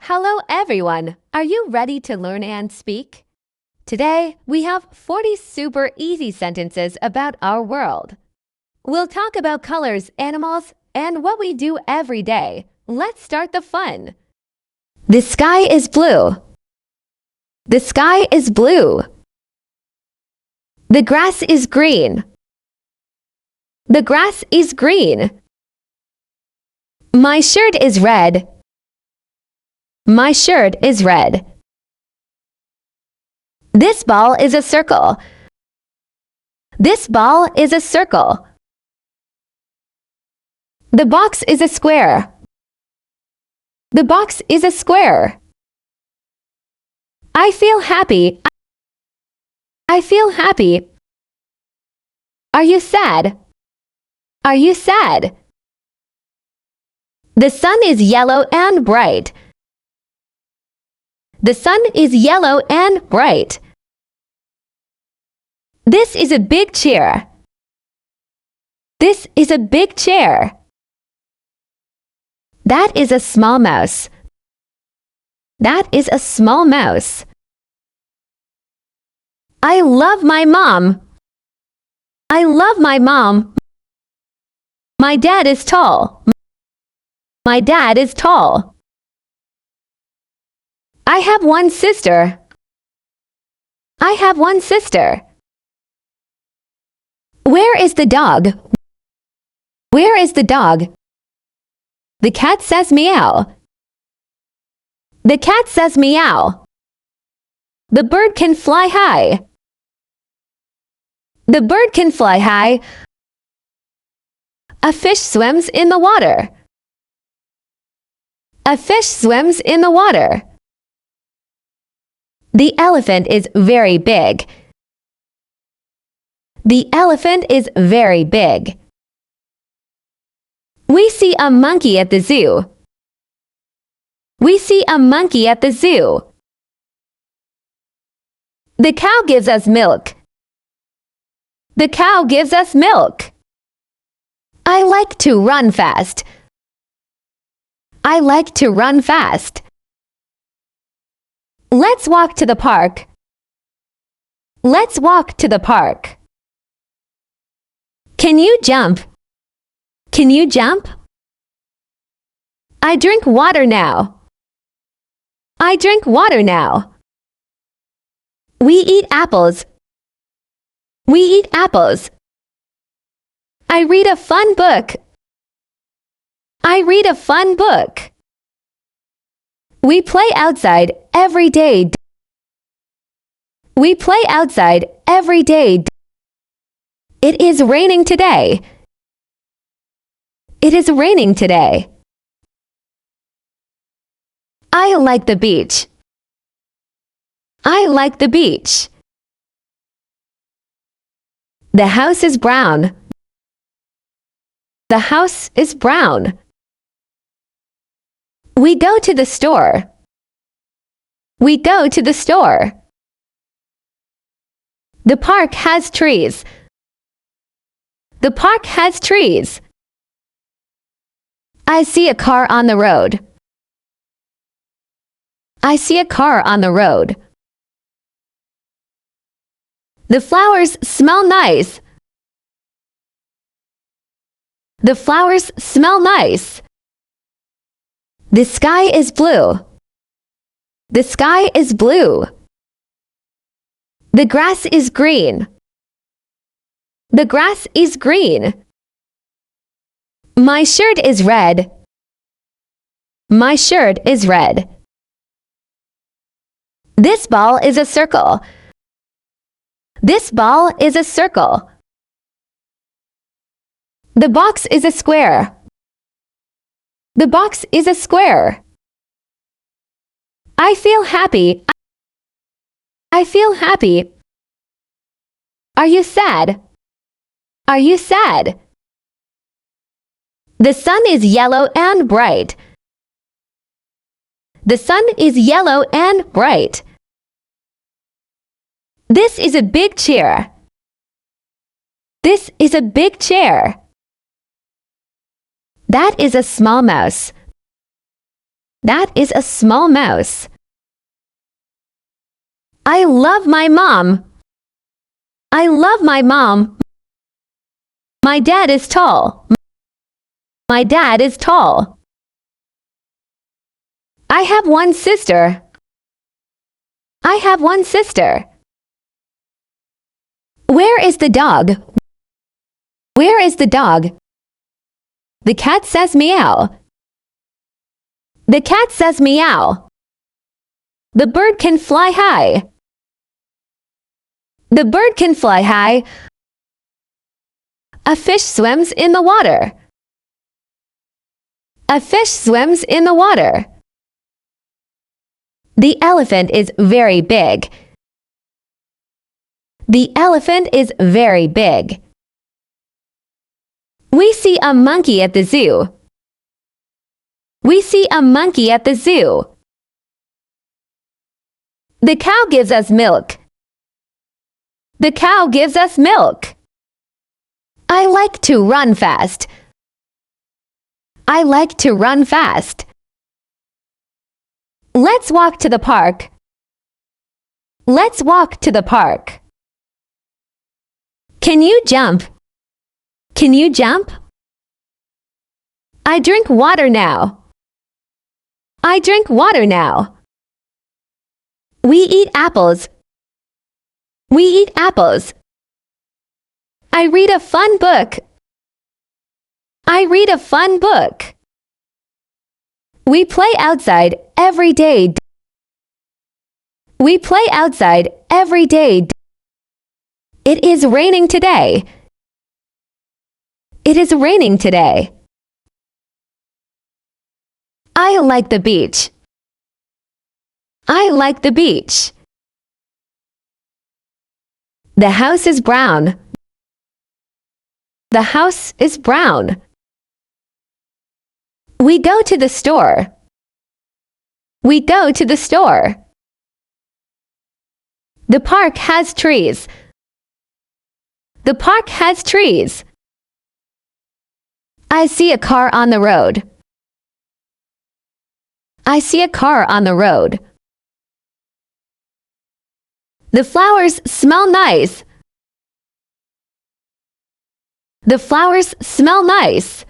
Hello everyone! Are you ready to learn and speak? Today, we have 40 super easy sentences about our world. We'll talk about colors, animals, and what we do every day. Let's start the fun. The sky is blue. The sky is blue. The grass is green. The grass is green. My shirt is red. My shirt is red. This ball is a circle. This ball is a circle. The box is a square. The box is a square. I feel happy. I feel happy. Are you sad? Are you sad? The sun is yellow and bright. The sun is yellow and bright. This is a big chair. This is a big chair. That is a small mouse. That is a small mouse. I love my mom. I love my mom. My dad is tall. My dad is tall. I have one sister. I have one sister. Where is the dog? Where is the dog? The cat says meow. The cat says meow. The bird can fly high. The bird can fly high. A fish swims in the water. A fish swims in the water. The elephant is very big. The elephant is very big. We see a monkey at the zoo. We see a monkey at the zoo. The cow gives us milk. The cow gives us milk. I like to run fast. I like to run fast. Let's walk to the park. Let's walk to the park. Can you jump? Can you jump? I drink water now. I drink water now. We eat apples. We eat apples. I read a fun book. I read a fun book. We play outside every day. We play outside every day. It is raining today. It is raining today. I like the beach. I like the beach. The house is brown. The house is brown. We go to the store. We go to the store. The park has trees. The park has trees. I see a car on the road. I see a car on the road. The flowers smell nice. The flowers smell nice. The sky is blue. The sky is blue. The grass is green. The grass is green. My shirt is red. My shirt is red. This ball is a circle. This ball is a circle. The box is a square. The box is a square. I feel happy. I feel happy. Are you sad? Are you sad? The sun is yellow and bright. The sun is yellow and bright. This is a big chair. This is a big chair. That is a small mouse. That is a small mouse. I love my mom. I love my mom. My dad is tall. My dad is tall. I have one sister. I have one sister. Where is the dog? Where is the dog? The cat says meow. The cat says meow. The bird can fly high. The bird can fly high. A fish swims in the water. A fish swims in the water. The elephant is very big. The elephant is very big. We see a monkey at the zoo. We see a monkey at the zoo. The cow gives us milk. The cow gives us milk. I like to run fast. I like to run fast. Let's walk to the park. Let's walk to the park. Can you jump? Can you jump? I drink water now. I drink water now. We eat apples. We eat apples. I read a fun book. I read a fun book. We play outside every day. We play outside every day. It is raining today. It is raining today. I like the beach. I like the beach. The house is brown. The house is brown. We go to the store. We go to the store. The park has trees. The park has trees. I see a car on the road. I see a car on the road. The flowers smell nice. The flowers smell nice.